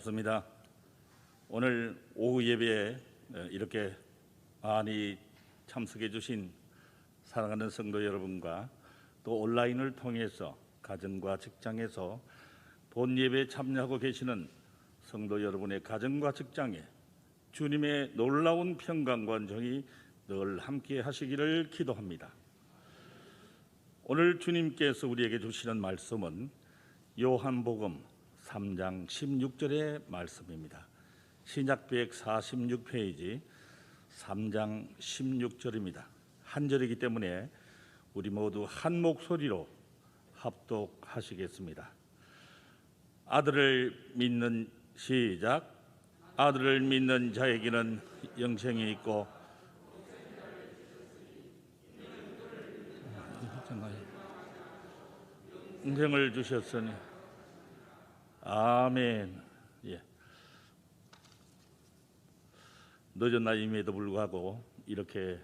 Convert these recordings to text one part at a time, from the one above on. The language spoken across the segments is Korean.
반갑습니다. 오늘 오후 예배에 이렇게 많이 참석해 주신 사랑하는 성도 여러분과 또 온라인을 통해서 가정과 직장에서 본 예배에 참여하고 계시는 성도 여러분의 가정과 직장에 주님의 놀라운 평강과 정이 늘 함께 하시기를 기도합니다. 오늘 주님께서 우리에게 주시는 말씀은 요한복음 3장 16절의 말씀입니다. 신약 146페이지 3장 16절입니다. 한 절이기 때문에 우리 모두 한 목소리로 합독하시겠습니다. 아들을 믿는 시작. 아들을 믿는 자에게는 영생이 있고 영생을 주셨으니 아멘. 늦은 나이임에도 불구하고 이렇게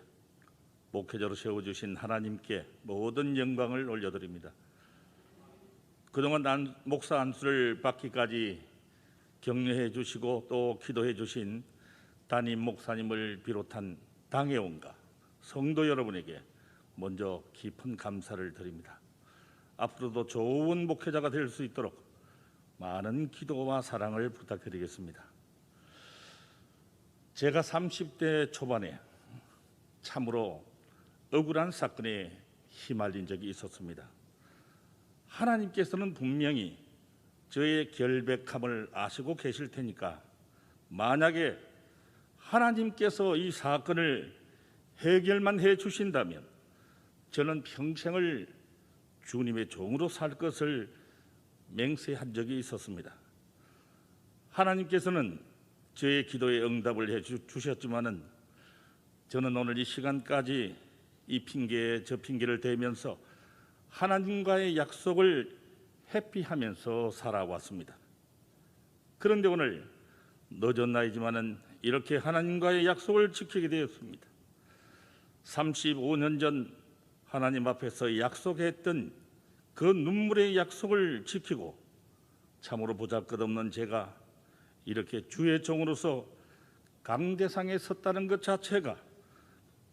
목회자로 세워주신 하나님께 모든 영광을 올려드립니다. 그동안 목사 안수를 받기까지 격려해 주시고 또 기도해 주신 담임 목사님을 비롯한 당회원과 성도 여러분에게 먼저 깊은 감사를 드립니다. 앞으로도 좋은 목회자가 될 수 있도록 많은 기도와 사랑을 부탁드리겠습니다. 제가 30대 초반에 참으로 억울한 사건에 휘말린 적이 있었습니다. 하나님께서는 분명히 저의 결백함을 아시고 계실 테니까 만약에 하나님께서 이 사건을 해결만 해 주신다면 저는 평생을 주님의 종으로 살 것을 맹세한 적이 있었습니다. 하나님께서는 저의 기도에 응답을 해 주셨지만은 저는 오늘 이 시간까지 이 핑계에 저 핑계를 대면서 하나님과의 약속을 회피하면서 살아왔습니다. 그런데 오늘 늦은 나이지만은 이렇게 하나님과의 약속을 지키게 되었습니다. 35년 전 하나님 앞에서 약속했던 그 눈물의 약속을 지키고 참으로 보잘것없는 제가 이렇게 주의 종으로서 강대상에 섰다는 것 자체가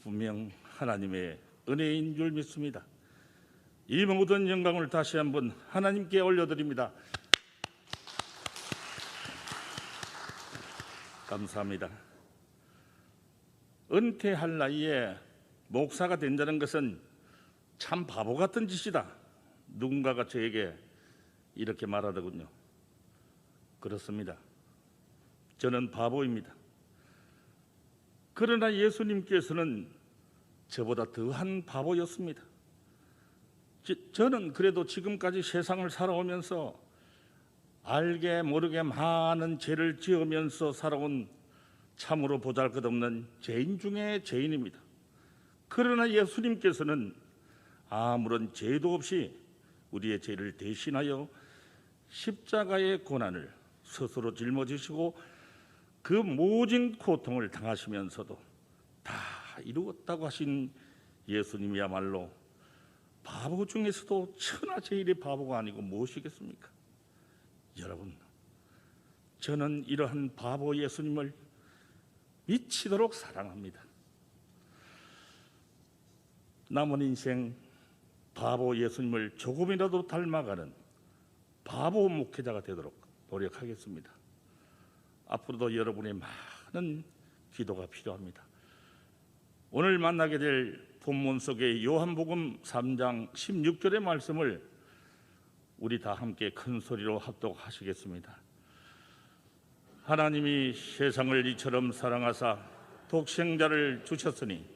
분명 하나님의 은혜인 줄 믿습니다. 이 모든 영광을 다시 한번 하나님께 올려드립니다. 감사합니다. 은퇴할 나이에 목사가 된다는 것은 참 바보 같은 짓이다. 누군가가 저에게 이렇게 말하더군요. 그렇습니다. 저는 바보입니다. 그러나 예수님께서는 저보다 더한 바보였습니다. 저는 그래도 지금까지 세상을 살아오면서 알게 모르게 많은 죄를 지으면서 살아온 참으로 보잘것없는 죄인 중에 죄인입니다. 그러나 예수님께서는 아무런 죄도 없이 우리의 죄를 대신하여 십자가의 고난을 스스로 짊어지시고 그 모진 고통을 당하시면서도 다 이루었다고 하신 예수님이야말로 바보 중에서도 천하제일의 바보가 아니고 무엇이겠습니까? 여러분, 저는 이러한 바보 예수님을 미치도록 사랑합니다. 남은 인생 바보 예수님을 조금이라도 닮아가는 바보 목회자가 되도록 노력하겠습니다. 앞으로도 여러분의 많은 기도가 필요합니다. 오늘 만나게 될 본문 속의 요한복음 3장 16절의 말씀을 우리 다 함께 큰 소리로 합독하시겠습니다. 하나님이 세상을 이처럼 사랑하사 독생자를 주셨으니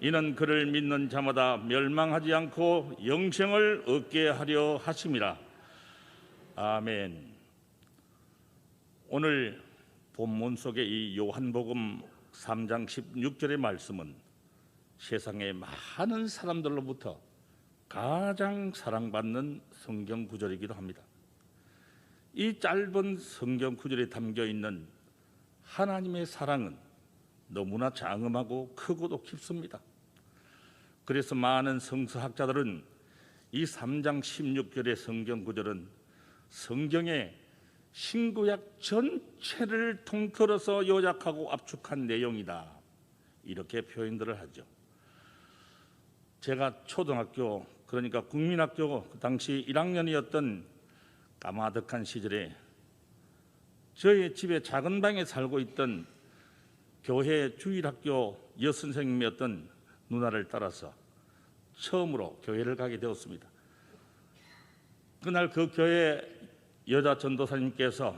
이는 그를 믿는 자마다 멸망하지 않고 영생을 얻게 하려 하심이라. 아멘. 오늘 본문 속의 이 요한복음 3장 16절의 말씀은 세상의 많은 사람들로부터 가장 사랑받는 성경 구절이기도 합니다. 이 짧은 성경 구절에 담겨 있는 하나님의 사랑은 너무나 장엄하고 크고도 깊습니다. 그래서 많은 성서학자들은 이 3장 16절의 성경 구절은 성경의 신구약 전체를 통틀어서 요약하고 압축한 내용이다. 이렇게 표현들을 하죠. 제가 초등학교, 그러니까 국민학교 그 당시 1학년이었던 까마득한 시절에 저희 집에 작은 방에 살고 있던 교회 주일학교 여선생님이었던 누나를 따라서 처음으로 교회를 가게 되었습니다. 그날 그 교회 여자 전도사님께서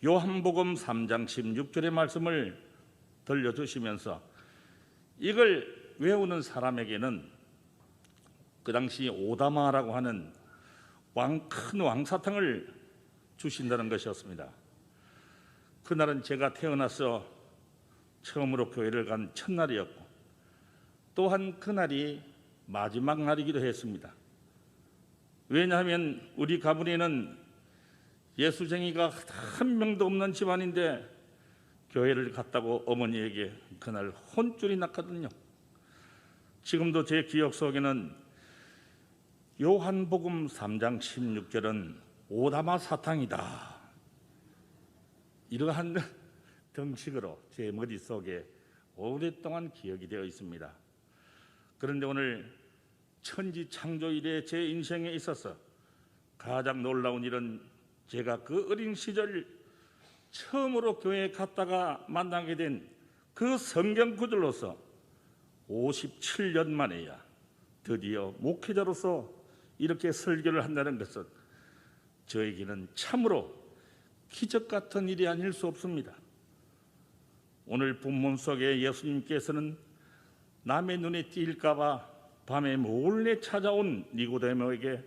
요한복음 3장 16절의 말씀을 들려주시면서 이걸 외우는 사람에게는 그 당시 오다마라고 하는 큰 왕사탕을 주신다는 것이었습니다. 그날은 제가 태어나서 처음으로 교회를 간 첫날이었고 또한 그날이 마지막 날이기도 했습니다. 왜냐하면 우리 가문에는 예수쟁이가 한 명도 없는 집안인데 교회를 갔다고 어머니에게 그날 혼쭐이 났거든요. 지금도 제 기억 속에는 요한복음 3장 16절은 오다마 사탕이다. 이러한 등식으로 제 머릿속에 오랫동안 기억이 되어 있습니다. 그런데 오늘 천지 창조 이래 제 인생에 있어서 가장 놀라운 일은 제가 그 어린 시절 처음으로 교회에 갔다가 만나게 된 그 성경 구절로서 57년 만에야 드디어 목회자로서 이렇게 설교를 한다는 것은 저에게는 참으로 기적 같은 일이 아닐 수 없습니다. 오늘 본문 속에 예수님께서는 남의 눈에 띌까 봐 밤에 몰래 찾아온 니고데모에게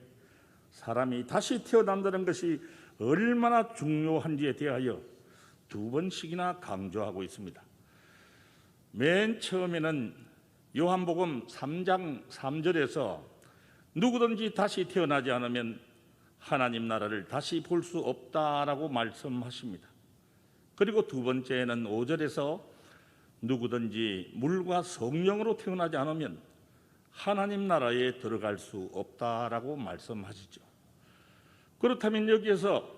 사람이 다시 태어난다는 것이 얼마나 중요한지에 대하여 두 번씩이나 강조하고 있습니다. 맨 처음에는 요한복음 3장 3절에서 누구든지 다시 태어나지 않으면 하나님 나라를 다시 볼 수 없다라고 말씀하십니다. 그리고 두 번째는 5절에서 누구든지 물과 성령으로 태어나지 않으면 하나님 나라에 들어갈 수 없다라고 말씀하시죠. 그렇다면 여기에서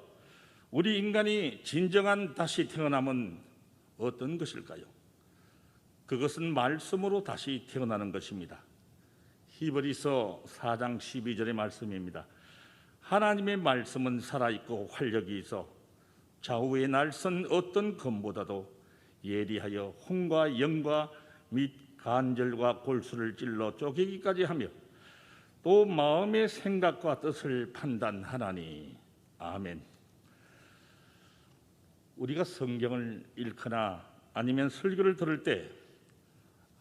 우리 인간이 진정한 다시 태어남은 어떤 것일까요? 그것은 말씀으로 다시 태어나는 것입니다. 히브리서 4장 12절의 말씀입니다. 하나님의 말씀은 살아있고 활력이 있어 좌우에 날선 어떤 검보다도 예리하여 혼과 영과 및 간절과 골수를 찔러 쪼개기까지 하며 또 마음의 생각과 뜻을 판단하나니. 아멘. 우리가 성경을 읽거나 아니면 설교를 들을 때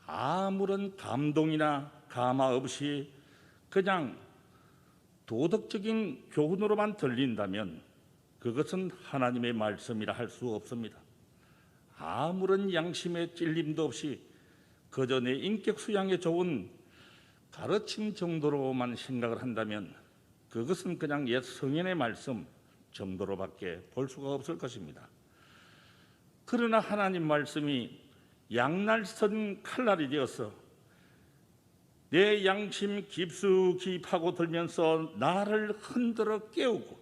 아무런 감동이나 감화 없이 그냥 도덕적인 교훈으로만 들린다면 그것은 하나님의 말씀이라 할 수 없습니다. 아무런 양심의 찔림도 없이 그저 내 인격 수양에 좋은 가르침 정도로만 생각을 한다면 그것은 그냥 옛 성인의 말씀 정도로밖에 볼 수가 없을 것입니다. 그러나 하나님 말씀이 양날선 칼날이 되어서 내 양심 깊숙이 파고들면서 나를 흔들어 깨우고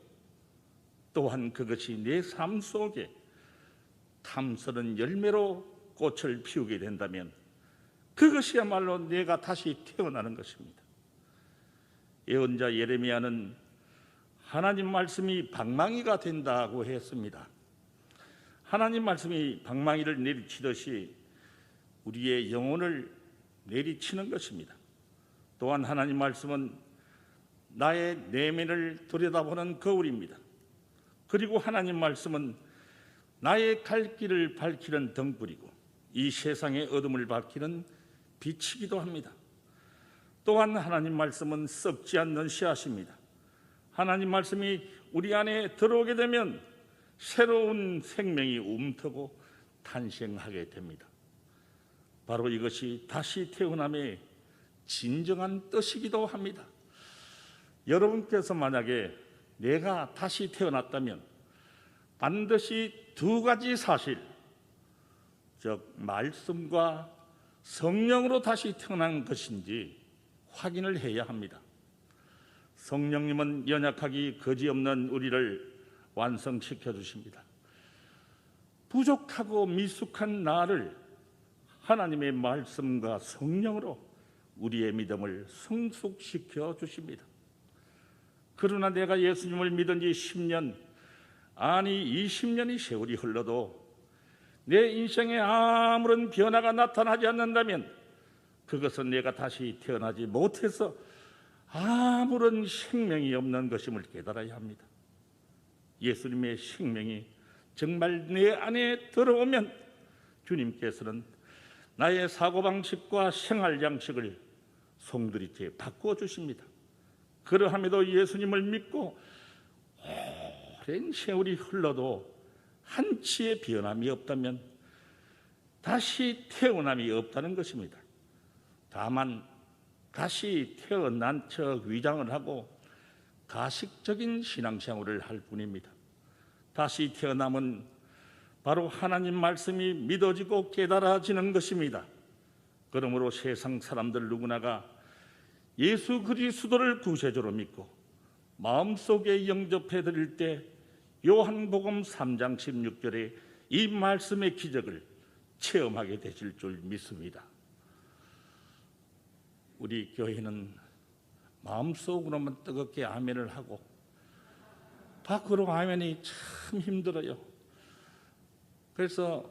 또한 그것이 내 삶 속에 탐스런 열매로 꽃을 피우게 된다면 그것이야말로 내가 다시 태어나는 것입니다. 예언자 예레미야는 하나님 말씀이 방망이가 된다고 했습니다. 하나님 말씀이 방망이를 내리치듯이 우리의 영혼을 내리치는 것입니다. 또한 하나님 말씀은 나의 내면을 들여다보는 거울입니다. 그리고 하나님 말씀은 나의 갈 길을 밝히는 등불이고 이 세상의 어둠을 밝히는 빛이기도 합니다. 또한 하나님 말씀은 썩지 않는 씨앗입니다. 하나님 말씀이 우리 안에 들어오게 되면 새로운 생명이 움트고 탄생하게 됩니다. 바로 이것이 다시 태어남의 진정한 뜻이기도 합니다. 여러분께서 만약에 내가 다시 태어났다면 반드시 두 가지 사실, 즉 말씀과 성령으로 다시 태어난 것인지 확인을 해야 합니다. 성령님은 연약하기 거지없는 우리를 완성시켜 주십니다. 부족하고 미숙한 나를 하나님의 말씀과 성령으로 우리의 믿음을 성숙시켜 주십니다. 그러나 내가 예수님을 믿은 지 10년, 아니 20년의 세월이 흘러도 내 인생에 아무런 변화가 나타나지 않는다면 그것은 내가 다시 태어나지 못해서 아무런 생명이 없는 것임을 깨달아야 합니다. 예수님의 생명이 정말 내 안에 들어오면 주님께서는 나의 사고방식과 생활양식을 송두리째 바꾸어 주십니다. 그러함에도 예수님을 믿고 오랜 세월이 흘러도 한치의 변함이 없다면 다시 태어남이 없다는 것입니다. 다만 다시 태어난 척 위장을 하고 가식적인 신앙생활을 할 뿐입니다. 다시 태어남은 바로 하나님 말씀이 믿어지고 깨달아지는 것입니다. 그러므로 세상 사람들 누구나가 예수 그리스도를 구세주로 믿고 마음속에 영접해 드릴 때 요한복음 3장 16절에 이 말씀의 기적을 체험하게 되실 줄 믿습니다. 우리 교회는 마음속으로만 뜨겁게 아멘을 하고 밖으로 아멘이 참 힘들어요. 그래서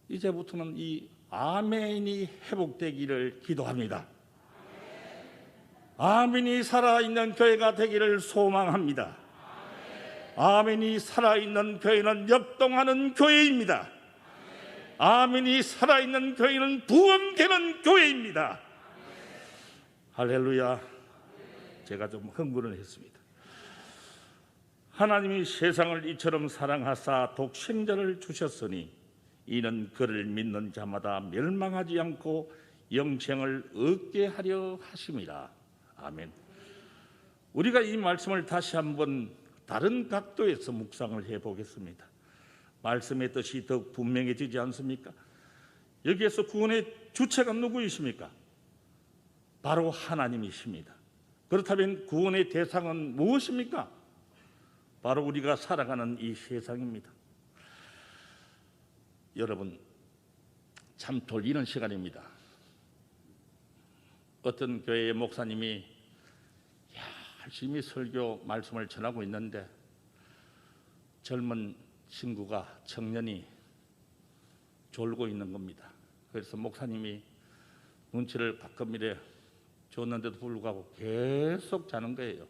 이제부터는 이 아멘이 회복되기를 기도합니다. 아멘이 살아있는 교회가 되기를 소망합니다. 아멘이 살아있는 교회는 역동하는 교회입니다. 아멘이 살아있는 교회는 부흥되는 교회입니다. 할렐루야. 제가 좀 흥분을 했습니다. 하나님이 세상을 이처럼 사랑하사 독생자를 주셨으니 이는 그를 믿는 자마다 멸망하지 않고 영생을 얻게 하려 하심이라. 아멘. 우리가 이 말씀을 다시 한번 다른 각도에서 묵상을 해보겠습니다. 말씀의 뜻이 더욱 분명해지지 않습니까? 여기에서 구원의 주체가 누구이십니까? 바로 하나님이십니다. 그렇다면 구원의 대상은 무엇입니까? 바로 우리가 살아가는 이 세상입니다. 여러분, 참 돌리는 시간입니다. 어떤 교회의 목사님이 열심히 설교 말씀을 전하고 있는데 젊은 친구가 청년이 졸고 있는 겁니다. 그래서 목사님이 눈치를 가끔 이래 줬는데도 불구하고 계속 자는 거예요.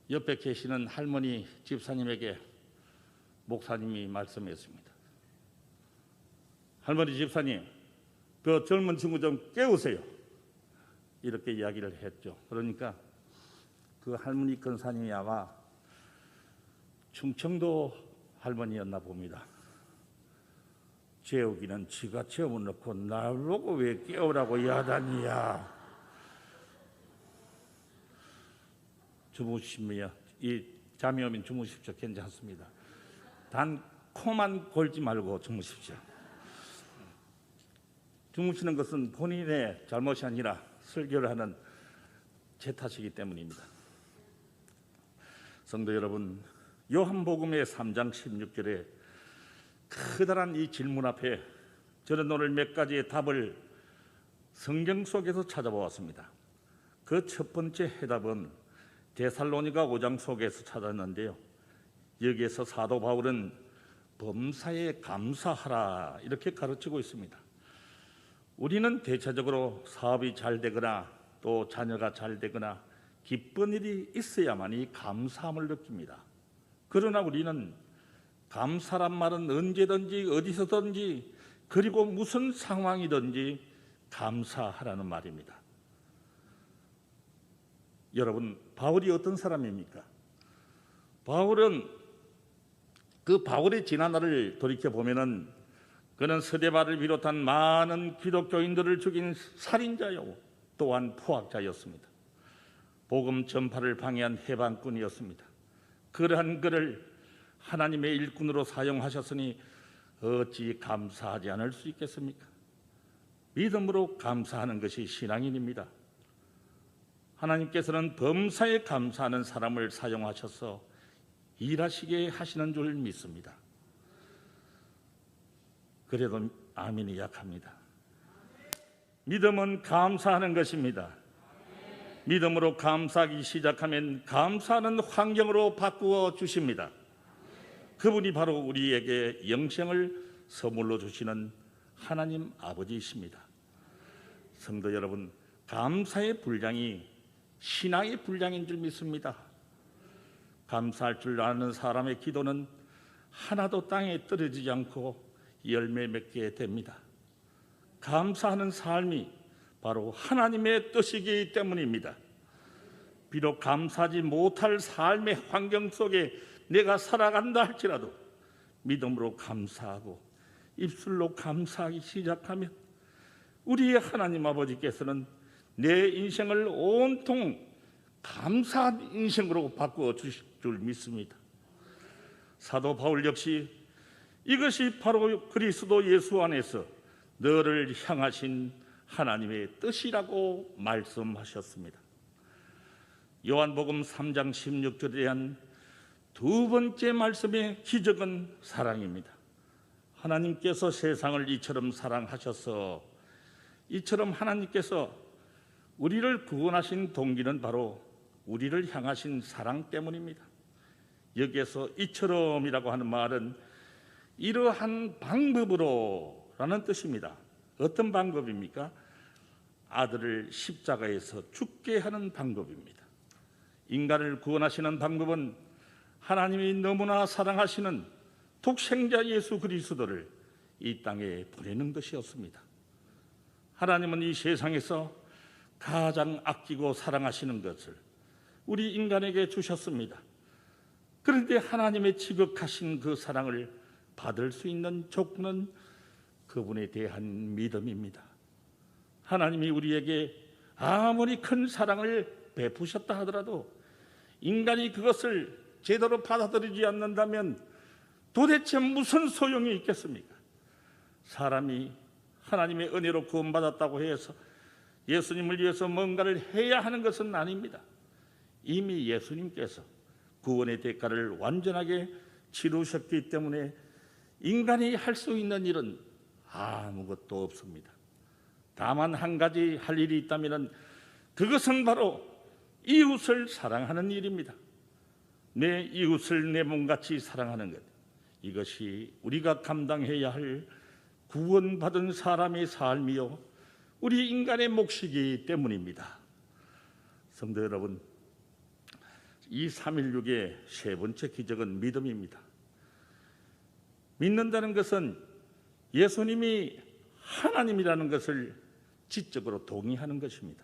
옆에 계시는 할머니 집사님에게 목사님이 말씀했습니다. 할머니 집사님, 그 젊은 친구 좀 깨우세요. 이렇게 이야기를 했죠. 그러니까 그 할머니 권사님이 아마 충청도 할머니였나 봅니다. 재우기는 지가 재워놓고 날 보고 왜 깨우라고 야단이야. 주무시면 이 잠이 오면 주무십시오. 괜찮습니다. 단 코만 골지 말고 주무십시오. 주무시는 것은 본인의 잘못이 아니라 설교를 하는 제 탓이기 때문입니다. 성도 여러분, 요한복음의 3장 16절에 커다란 이 질문 앞에 저는 오늘 몇 가지의 답을 성경 속에서 찾아보았습니다. 그 첫 번째 해답은 데살로니가 5장 속에서 찾았는데요. 여기에서 사도 바울은 범사에 감사하라 이렇게 가르치고 있습니다. 우리는 대체적으로 사업이 잘 되거나 또 자녀가 잘 되거나 기쁜 일이 있어야만이 감사함을 느낍니다. 그러나 우리는 감사란 말은 언제든지 어디서든지 그리고 무슨 상황이든지 감사하라는 말입니다. 여러분, 바울이 어떤 사람입니까? 바울은 그 바울의 지난날을 돌이켜보면은 그는 스데반을 비롯한 많은 기독교인들을 죽인 살인자요 또한 포악자였습니다. 복음 전파를 방해한 해방꾼이었습니다. 그러한 그를 하나님의 일꾼으로 사용하셨으니 어찌 감사하지 않을 수 있겠습니까? 믿음으로 감사하는 것이 신앙인입니다. 하나님께서는 범사에 감사하는 사람을 사용하셔서 일하시게 하시는 줄 믿습니다. 그래도 아멘이 약합니다. 믿음은 감사하는 것입니다. 믿음으로 감사하기 시작하면 감사하는 환경으로 바꾸어 주십니다. 그분이 바로 우리에게 영생을 선물로 주시는 하나님 아버지이십니다. 성도 여러분, 감사의 분량이 신앙의 분량인 줄 믿습니다. 감사할 줄 아는 사람의 기도는 하나도 땅에 떨어지지 않고 열매 맺게 됩니다. 감사하는 삶이 바로 하나님의 뜻이기 때문입니다. 비록 감사하지 못할 삶의 환경 속에 내가 살아간다 할지라도 믿음으로 감사하고 입술로 감사하기 시작하면 우리의 하나님 아버지께서는 내 인생을 온통 감사한 인생으로 바꾸어 주실 줄 믿습니다. 사도 바울 역시 이것이 바로 그리스도 예수 안에서 너를 향하신 하나님의 뜻이라고 말씀하셨습니다. 요한복음 3장 16절에 대한 두 번째 말씀의 기적은 사랑입니다. 하나님께서 세상을 이처럼 사랑하셔서 이처럼 하나님께서 우리를 구원하신 동기는 바로 우리를 향하신 사랑 때문입니다. 여기에서 이처럼이라고 하는 말은 이러한 방법으로 라는 뜻입니다. 어떤 방법입니까? 아들을 십자가에서 죽게 하는 방법입니다. 인간을 구원하시는 방법은 하나님이 너무나 사랑하시는 독생자 예수 그리스도를 이 땅에 보내는 것이었습니다. 하나님은 이 세상에서 가장 아끼고 사랑하시는 것을 우리 인간에게 주셨습니다. 그런데 하나님의 지극하신 그 사랑을 받을 수 있는 조건은 그분에 대한 믿음입니다. 하나님이 우리에게 아무리 큰 사랑을 베푸셨다 하더라도 인간이 그것을 제대로 받아들이지 않는다면 도대체 무슨 소용이 있겠습니까? 사람이 하나님의 은혜로 구원받았다고 해서 예수님을 위해서 뭔가를 해야 하는 것은 아닙니다. 이미 예수님께서 구원의 대가를 완전하게 치르셨기 때문에 인간이 할 수 있는 일은 아무것도 없습니다. 다만 한 가지 할 일이 있다면 그것은 바로 이웃을 사랑하는 일입니다. 내 이웃을 내 몸같이 사랑하는 것, 이것이 우리가 감당해야 할 구원받은 사람의 삶이요 우리 인간의 몫이기 때문입니다. 성도 여러분, 이 316의 세 번째 기적은 믿음입니다. 믿는다는 것은 예수님이 하나님이라는 것을 지적으로 동의하는 것입니다.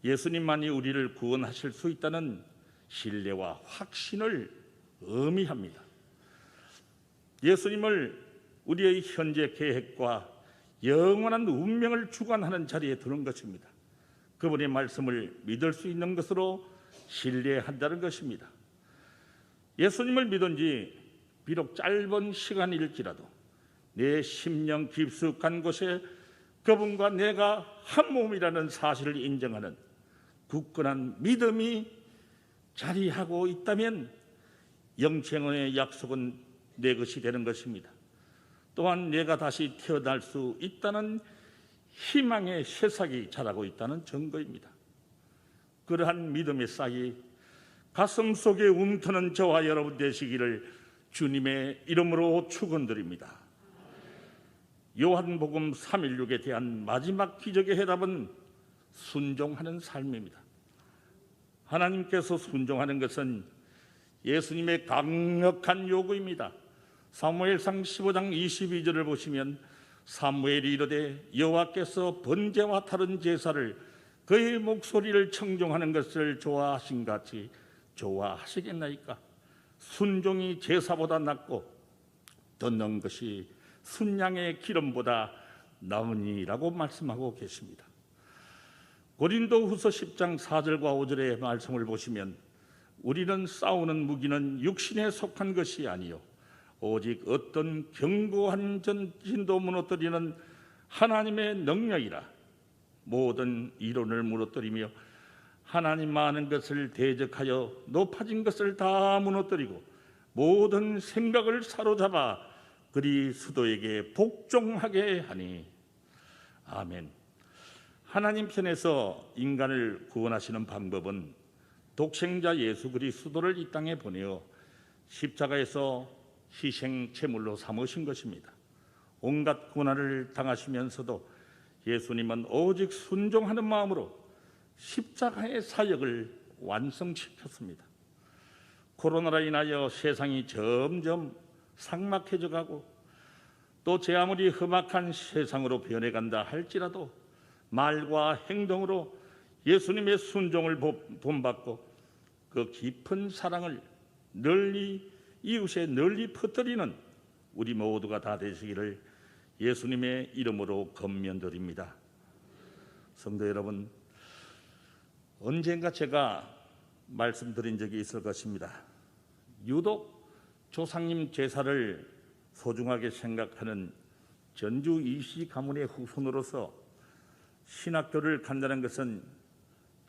예수님만이 우리를 구원하실 수 있다는 신뢰와 확신을 의미합니다. 예수님을 우리의 현재 계획과 영원한 운명을 주관하는 자리에 두는 것입니다. 그분의 말씀을 믿을 수 있는 것으로 신뢰한다는 것입니다. 예수님을 믿은 지 비록 짧은 시간일지라도 내 심령 깊숙한 곳에 그분과 내가 한 몸이라는 사실을 인정하는 굳건한 믿음이 자리하고 있다면 영생의 약속은 내 것이 되는 것입니다. 또한 내가 다시 태어날 수 있다는 희망의 새싹이 자라고 있다는 증거입니다. 그러한 믿음의 싹이 가슴 속에 움트는 저와 여러분 되시기를 주님의 이름으로 축원드립니다. 요한복음 316에 대한 마지막 기적의 해답은 순종하는 삶입니다. 하나님께서 순종하는 것은 예수님의 강력한 요구입니다. 사무엘상 15장 22절을 보시면 사무엘이 이르되 여호와께서 번제와 다른 제사를 그의 목소리를 청종하는 것을 좋아하신 같이 좋아하시겠나이까? 순종이 제사보다 낫고 듣는 것이 순양의 기름보다 나으니라고 말씀하고 계십니다. 고린도후서 10장 4절과 5절의 말씀을 보시면 우리는 싸우는 무기는 육신에 속한 것이 아니요 오직 어떤 견고한 전진도 무너뜨리는 하나님의 능력이라. 모든 이론을 무너뜨리며 하나님 많은 것을 대적하여 높아진 것을 다 무너뜨리고 모든 생각을 사로잡아 그리스도에게 복종하게 하니. 아멘. 하나님 편에서 인간을 구원하시는 방법은 독생자 예수 그리스도를 이 땅에 보내어 십자가에서 희생 제물로 삼으신 것입니다. 온갖 고난을 당하시면서도 예수님은 오직 순종하는 마음으로 십자가의 사역을 완성시켰습니다. 코로나로 인하여 세상이 점점 삭막해져 가고 또 제 아무리 험악한 세상으로 변해간다 할지라도 말과 행동으로 예수님의 순종을 본받고 그 깊은 사랑을 널리 이웃에 널리 퍼뜨리는 우리 모두가 다 되시기를 예수님의 이름으로 권면드립니다. 성도 여러분, 언젠가 제가 말씀드린 적이 있을 것입니다. 유독 조상님 제사를 소중하게 생각하는 전주 이씨 가문의 후손으로서 신학교를 간다는 것은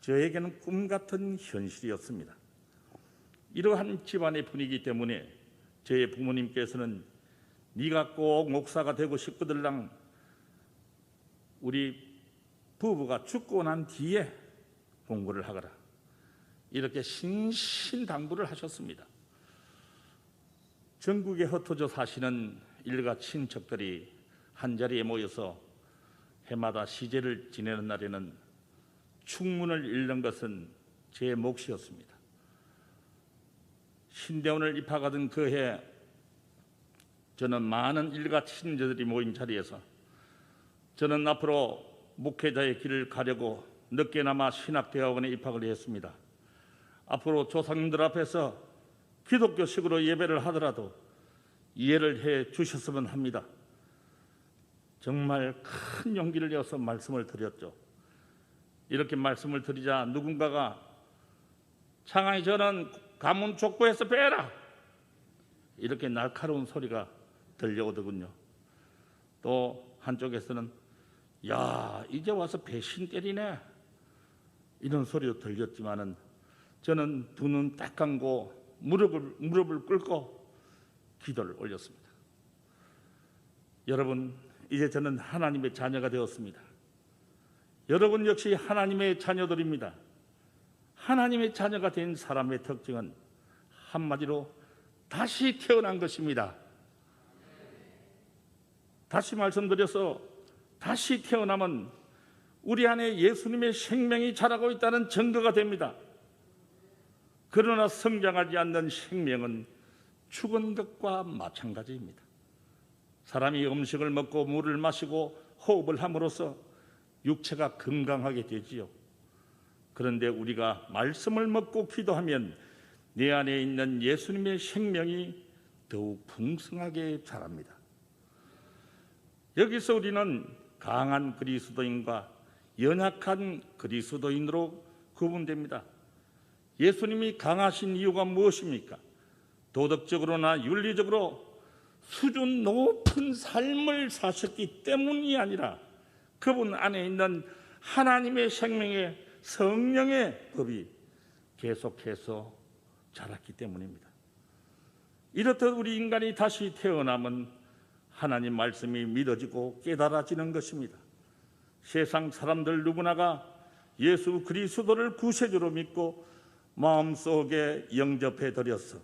저에게는 꿈 같은 현실이었습니다. 이러한 집안의 분위기 때문에 저의 부모님께서는 네가 꼭 목사가 되고 싶거들랑 우리 부부가 죽고 난 뒤에 공부를 하거라, 이렇게 신신당부를 하셨습니다. 전국에 흩어져 사시는 일가 친척들이 한자리에 모여서 해마다 시제를 지내는 날에는 축문을 읽는 것은 제 몫이었습니다. 신대원을 입학하던 그 해 저는 많은 일가 친척들이 모인 자리에서 저는 앞으로 목회자의 길을 가려고 늦게나마 신학대학원에 입학을 했습니다. 앞으로 조상님들 앞에서 기독교식으로 예배를 하더라도 이해를 해 주셨으면 합니다. 정말 큰 용기를 내어서 말씀을 드렸죠. 이렇게 말씀을 드리자 누군가가 창하이 저는 가문 족보에서 빼라, 이렇게 날카로운 소리가 들려오더군요. 또 한쪽에서는 야, 이제 와서 배신 때리네, 이런 소리도 들렸지만은 저는 두 눈 딱 감고 무릎을 꿇고 기도를 올렸습니다. 여러분, 이제 저는 하나님의 자녀가 되었습니다. 여러분 역시 하나님의 자녀들입니다. 하나님의 자녀가 된 사람의 특징은 한마디로 다시 태어난 것입니다. 다시 말씀드려서 다시 태어나면 우리 안에 예수님의 생명이 자라고 있다는 증거가 됩니다. 그러나 성장하지 않는 생명은 죽은 것과 마찬가지입니다. 사람이 음식을 먹고 물을 마시고 호흡을 함으로써 육체가 건강하게 되지요. 그런데 우리가 말씀을 먹고 기도하면 내 안에 있는 예수님의 생명이 더욱 풍성하게 자랍니다. 여기서 우리는 강한 그리스도인과 연약한 그리스도인으로 구분됩니다. 예수님이 강하신 이유가 무엇입니까? 도덕적으로나 윤리적으로 수준 높은 삶을 사셨기 때문이 아니라 그분 안에 있는 하나님의 생명의 성령의 법이 계속해서 자랐기 때문입니다. 이렇듯 우리 인간이 다시 태어나면 하나님 말씀이 믿어지고 깨달아지는 것입니다. 세상 사람들 누구나가 예수 그리스도를 구세주로 믿고 마음속에 영접해 드렸어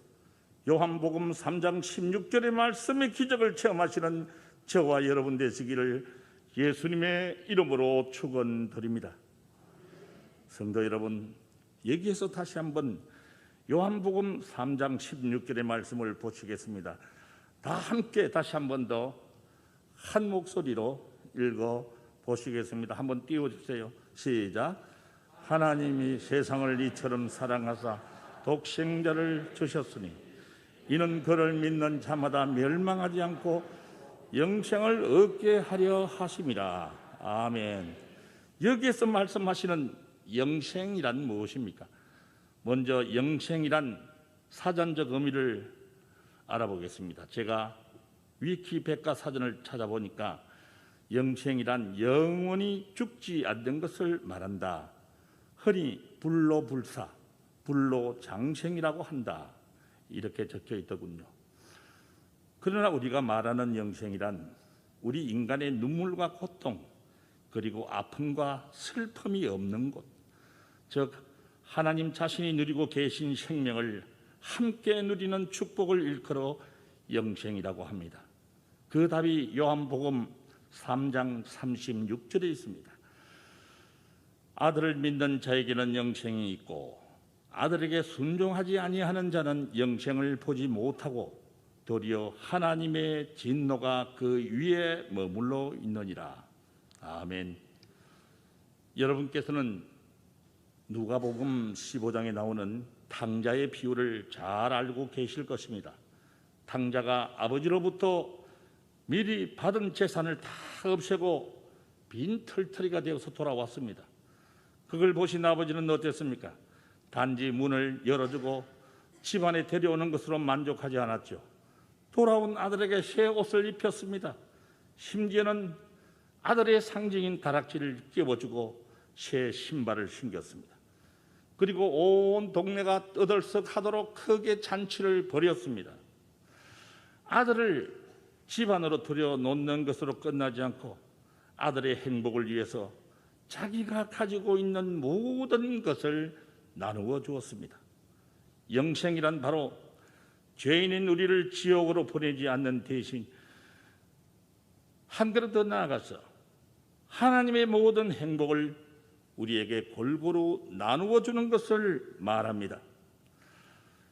요한복음 3장 16절의 말씀의 기적을 체험하시는 저와 여러분 되시기를 예수님의 이름으로 축원드립니다. 성도 여러분, 여기에서 다시 한번 요한복음 3장 16절의 말씀을 보시겠습니다. 다 함께 다시 한 번 더 한 목소리로 읽어 보시겠습니다. 한번 띄워주세요. 시작. 하나님이 세상을 이처럼 사랑하사 독생자를 주셨으니 이는 그를 믿는 자마다 멸망하지 않고 영생을 얻게 하려 하심이라. 아멘. 여기에서 말씀하시는 영생이란 무엇입니까? 먼저 영생이란 사전적 의미를 알아보겠습니다. 제가 위키 백과사전을 찾아보니까 영생이란 영원히 죽지 않는 것을 말한다. 흔히 불로불사, 불로장생이라고 한다. 이렇게 적혀 있더군요. 그러나 우리가 말하는 영생이란 우리 인간의 눈물과 고통, 그리고 아픔과 슬픔이 없는 곳, 즉 하나님 자신이 누리고 계신 생명을 함께 누리는 축복을 일컬어 영생이라고 합니다. 그 답이 요한복음 3장 36절에 있습니다. 아들을 믿는 자에게는 영생이 있고 아들에게 순종하지 아니하는 자는 영생을 보지 못하고 도리어 하나님의 진노가 그 위에 머물러 있느니라. 아멘. 여러분께서는 누가복음 15장에 나오는 탕자의 비유를 잘 알고 계실 것입니다. 탕자가 아버지로부터 미리 받은 재산을 다 없애고 빈털터리가 되어서 돌아왔습니다. 그걸 보신 아버지는 어땠습니까? 단지 문을 열어주고 집안에 데려오는 것으로 만족하지 않았죠. 돌아온 아들에게 새 옷을 입혔습니다. 심지어는 아들의 상징인 다락질을 끼워주고 새 신발을 신겼습니다. 그리고 온 동네가 떠들썩하도록 크게 잔치를 벌였습니다. 아들을 집안으로 들여놓는 것으로 끝나지 않고 아들의 행복을 위해서 자기가 가지고 있는 모든 것을 나누어 주었습니다. 영생이란 바로 죄인인 우리를 지옥으로 보내지 않는 대신 한 걸음 더 나아가서 하나님의 모든 행복을 우리에게 골고루 나누어 주는 것을 말합니다.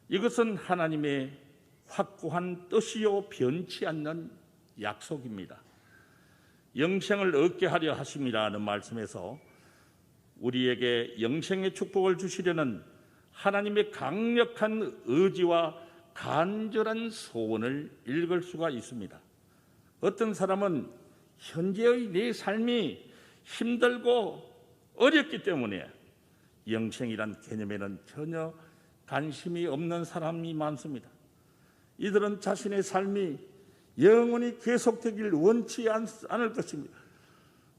이것은 하나님의 확고한 뜻이요 변치 않는 약속입니다. 영생을 얻게 하려 하심이라는 말씀에서 우리에게 영생의 축복을 주시려는 하나님의 강력한 의지와 간절한 소원을 읽을 수가 있습니다. 어떤 사람은 현재의 내 삶이 힘들고 어렵기 때문에 영생이란 개념에는 전혀 관심이 없는 사람이 많습니다. 이들은 자신의 삶이 영원히 계속되길 원치 않을 것입니다.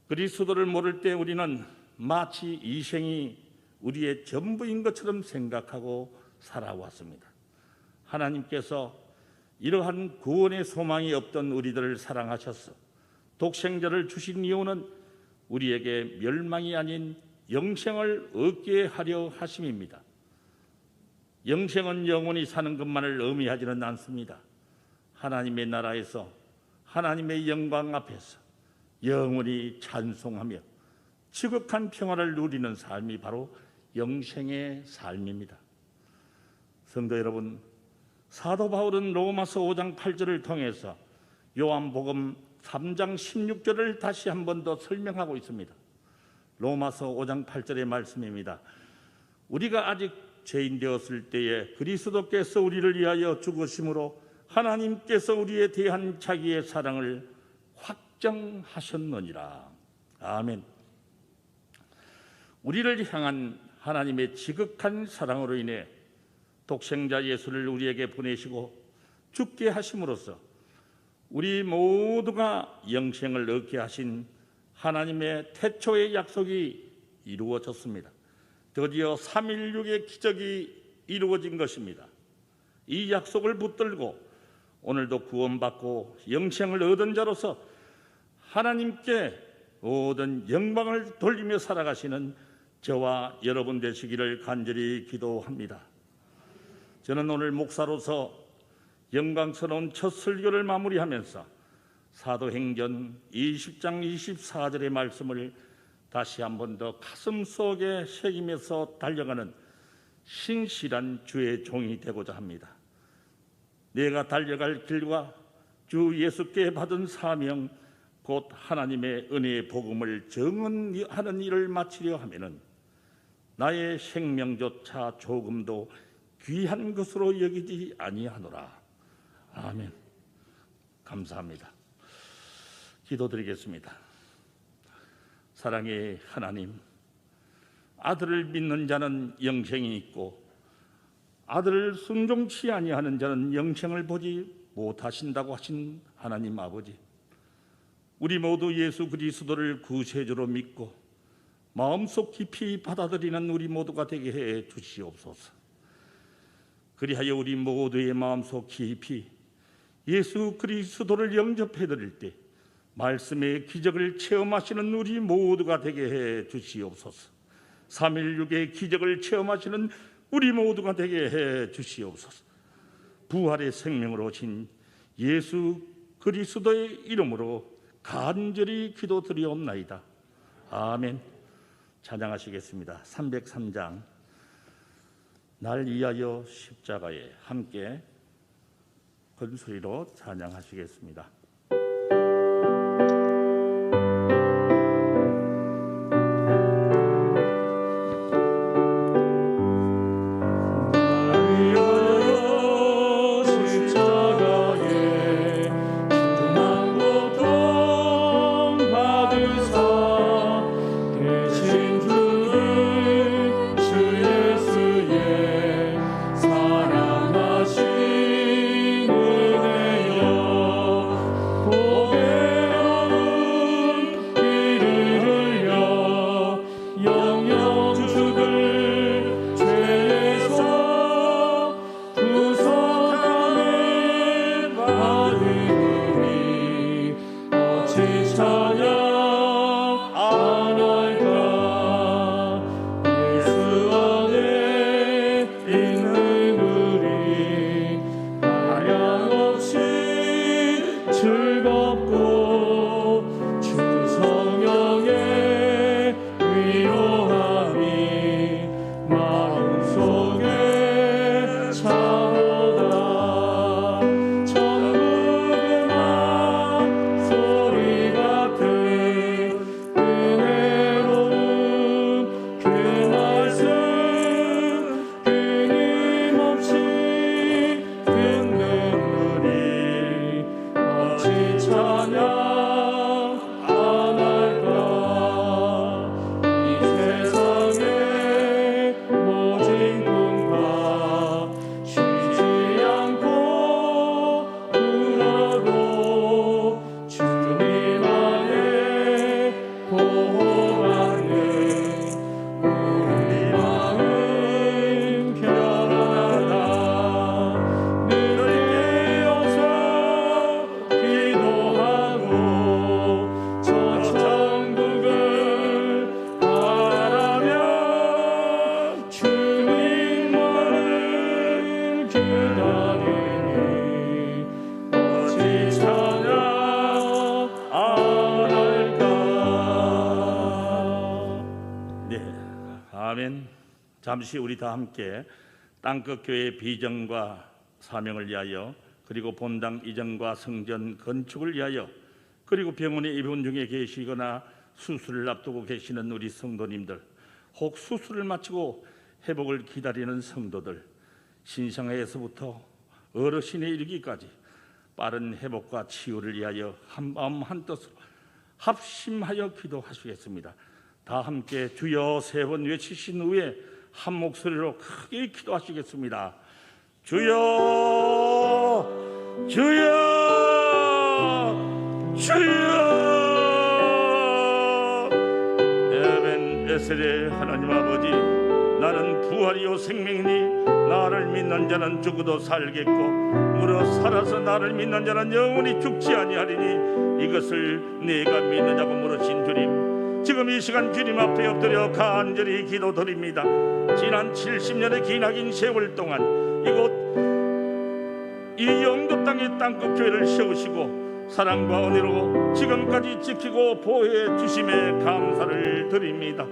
그리스도를 모를 때 우리는 마치 이 생이 우리의 전부인 것처럼 생각하고 살아왔습니다. 하나님께서 이러한 구원의 소망이 없던 우리들을 사랑하셔서 독생자를 주신 이유는 우리에게 멸망이 아닌 영생을 얻게 하려 하심입니다. 영생은 영원히 사는 것만을 의미하지는 않습니다. 하나님의 나라에서 하나님의 영광 앞에서 영원히 찬송하며 지극한 평화를 누리는 삶이 바로 영생의 삶입니다. 성도 여러분, 사도 바울은 로마서 5장 8절을 통해서 요한복음 3장 16절을 다시 한 번 더 설명하고 있습니다. 로마서 5장 8절의 말씀입니다. 우리가 아직 죄인 되었을 때에 그리스도께서 우리를 위하여 죽으심으로 하나님께서 우리에 대한 자기의 사랑을 확정하셨느니라. 아멘. 우리를 향한 하나님의 지극한 사랑으로 인해 독생자 예수를 우리에게 보내시고 죽게 하심으로써 우리 모두가 영생을 얻게 하신 하나님의 태초의 약속이 이루어졌습니다. 드디어 316의 기적이 이루어진 것입니다. 이 약속을 붙들고 오늘도 구원받고 영생을 얻은 자로서 하나님께 모든 영광을 돌리며 살아가시는 저와 여러분 되시기를 간절히 기도합니다. 저는 오늘 목사로서 영광스러운 첫 설교를 마무리하면서 사도행전 20장 24절의 말씀을 다시 한 번 더 가슴 속에 새기면서 달려가는 신실한 주의 종이 되고자 합니다. 내가 달려갈 길과 주 예수께 받은 사명 곧 하나님의 은혜의 복음을 증언하는 일을 마치려 하면은 나의 생명조차 조금도 귀한 것으로 여기지 아니하노라. 아멘. 감사합니다. 기도드리겠습니다. 사랑의 하나님, 아들을 믿는 자는 영생이 있고 아들을 순종치 아니하는 자는 영생을 보지 못하신다고 하신 하나님 아버지, 우리 모두 예수 그리스도를 구세주로 믿고 마음속 깊이 받아들이는 우리 모두가 되게 해 주시옵소서. 그리하여 우리 모두의 마음속 깊이 예수 그리스도를 영접해 드릴 때 말씀의 기적을 체험하시는 우리 모두가 되게 해 주시옵소서. 316의 기적을 체험하시는 우리 모두가 되게 해 주시옵소서. 부활의 생명으로 오신 예수 그리스도의 이름으로 간절히 기도드리옵나이다. 아멘. 찬양하시겠습니다. 303장 날 위하여 십자가에 함께 큰 소리로 찬양하시겠습니다. 잠시 우리 다 함께 땅끝 교회의 비전과 사명을 위하여, 그리고 본당 이전과 성전 건축을 위하여, 그리고 병원에 입원 중에 계시거나 수술을 앞두고 계시는 우리 성도님들, 혹 수술을 마치고 회복을 기다리는 성도들, 신생아에서부터 어르신에 이르기까지 빠른 회복과 치유를 위하여 한마음 한뜻으로 합심하여 기도하시겠습니다. 다 함께 주여 세 번 외치신 후에 한 목소리로 크게 기도하시겠습니다. 주여, 주여, 주여. 에벤 에셀의 하나님 아버지, 나는 부활이요 생명이니 나를 믿는 자는 죽어도 살겠고 무릇 살아서 나를 믿는 자는 영원히 죽지 아니하리니 이것을 내가 믿느냐고 물으신 주님, 지금 이 시간 주님 앞에 엎드려 간절히 기도드립니다. 지난 70년의 기나긴 세월 동안 이곳 이 영도 땅의 땅끝 교회를 세우시고 사랑과 은혜로 지금까지 지키고 보호해 주심에 감사를 드립니다.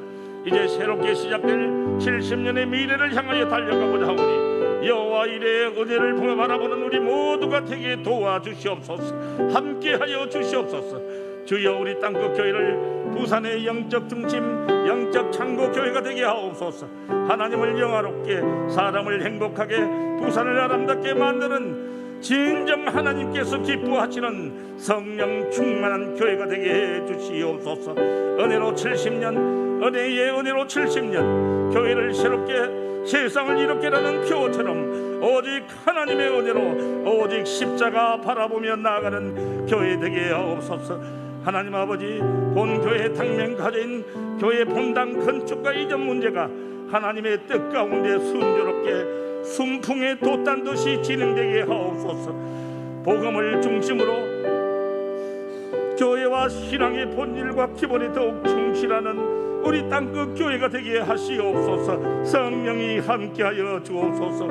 이제 새롭게 시작될 70년의 미래를 향하여 달려가고자 하오니 여호와 이레의 은혜를 보며 바라보는 우리 모두가 되게 도와주시옵소서. 함께하여 주시옵소서. 주여, 우리 땅끝 교회를 부산의 영적 중심, 영적 창고 교회가 되게 하옵소서. 하나님을 영화롭게, 사람을 행복하게, 부산을 아름답게 만드는 진정 하나님께서 기뻐하시는 성령 충만한 교회가 되게 해 주시옵소서. 은혜로 70년, 은혜의 은혜로 70년, 교회를 새롭게 세상을 이롭게라는 표처럼 오직 하나님의 은혜로 오직 십자가 바라보며 나아가는 교회 되게 하옵소서. 하나님 아버지, 본교회 당면과제인 교회 본당 건축과 이전 문제가 하나님의 뜻 가운데 순조롭게 순풍에 돋단듯이 진행되게 하옵소서. 복음을 중심으로 교회와 신앙의 본질과 기본에 더욱 충실하는 우리 땅끝 교회가 되게 하시옵소서. 성령이 함께하여 주옵소서.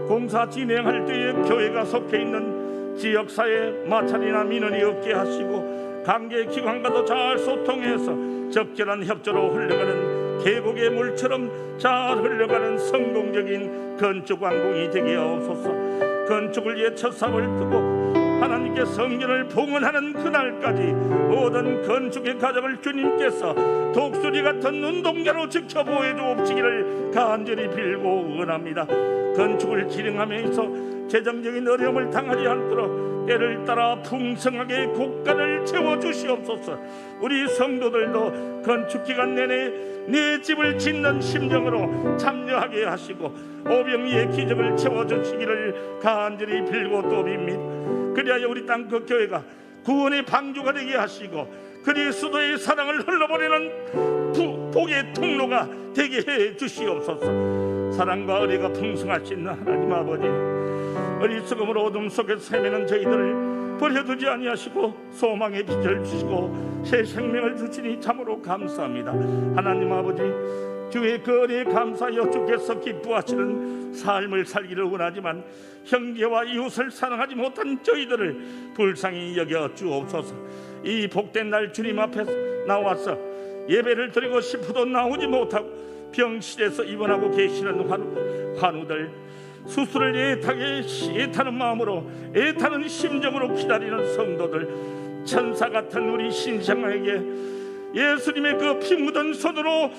공사 진행할 때에 교회가 속해 있는 지역사회 마찰이나 민원이 없게 하시고 관계기관과도 잘 소통해서 적절한 협조로 흘러가는 계곡의 물처럼 잘 흘러가는 성공적인 건축 완공이 되게 하옵소서. 건축을 위해 첫 삽을 뜨고 하나님께 성전을 봉헌하는 그날까지 모든 건축의 과정을 주님께서 독수리 같은 눈동자로 지켜보여 주옵시기를 간절히 빌고 원합니다. 건축을 진행하면서 재정적인 어려움을 당하지 않도록 때를 따라 풍성하게 곳간을 채워주시옵소서. 우리 성도들도 건축기간 내내 내 집을 짓는 심정으로 참여하게 하시고 오병이의 기적을 채워주시기를 간절히 빌고 또 빕니다. 그리하여 우리 땅끝 교회가 구원의 방주가 되게 하시고 그리스도의 사랑을 흘러보내는 복의 통로가 되게 해 주시옵소서. 사랑과 의리가 풍성하신 하나님 아버지, 어리석음으로 어둠 속에서 헤매는 저희들을 버려두지 아니하시고 소망의 빛을 주시고 새 생명을 주시니 참으로 감사합니다. 하나님 아버지, 주의 그 은혜에 감사하여 주께서 기뻐하시는 삶을 살기를 원하지만 형제와 이웃을 사랑하지 못한 저희들을 불쌍히 여겨 주옵소서. 이 복된 날 주님 앞에 나와서 예배를 드리고 싶어도 나오지 못하고 병실에서 입원하고 계시는 환우들, 수술을 애타는 마음으로 애타는 심정으로 기다리는 성도들, 천사 같은 우리 신생아에게 예수님의 그 피 묻은 손으로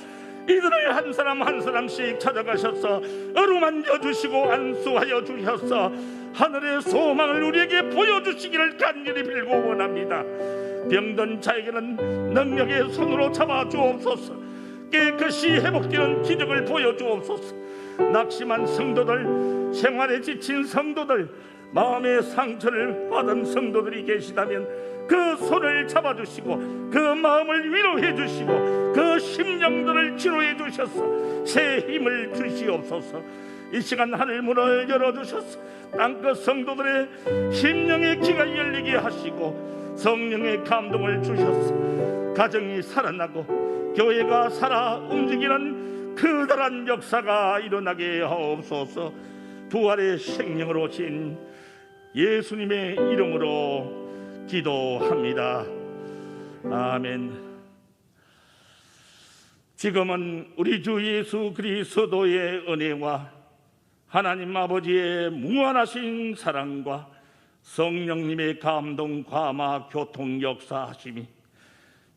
이들을 한 사람 한 사람씩 찾아가셔서 어루만져 주시고 안수하여 주셔서 하늘의 소망을 우리에게 보여주시기를 간절히 빌고 원합니다. 병든 자에게는 능력의 손으로 잡아 주옵소서. 깨끗이 회복되는 기적을 보여주옵소서. 낙심한 성도들, 생활에 지친 성도들, 마음의 상처를 받은 성도들이 계시다면 그 손을 잡아주시고 그 마음을 위로해 주시고 그 심령들을 치료해 주셔서 새 힘을 주시옵소서. 이 시간 하늘 문을 열어주셔서 땅끝 성도들의 심령의 귀가 열리게 하시고 성령의 감동을 주셔서 가정이 살아나고 교회가 살아 움직이는 커다란 역사가 일어나게 하옵소서. 부활의 생명으로 오신 예수님의 이름으로 기도합니다. 아멘. 지금은 우리 주 예수 그리스도의 은혜와 하나님 아버지의 무한하신 사랑과 성령님의 감동 감화 교통 역사하심이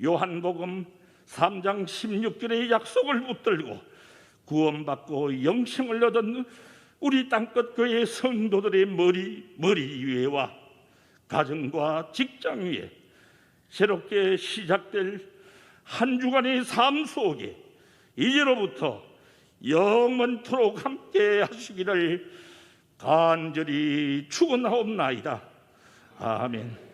요한복음 3장 16절의 약속을 붙들고 구원받고 영생을 얻은 우리 땅끝 교회 성도들의 머리 위에와 가정과 직장 위에 새롭게 시작될 한 주간의 삶 속에 이제로부터 영원토록 함께 하시기를 간절히 축원하옵나이다. 아멘.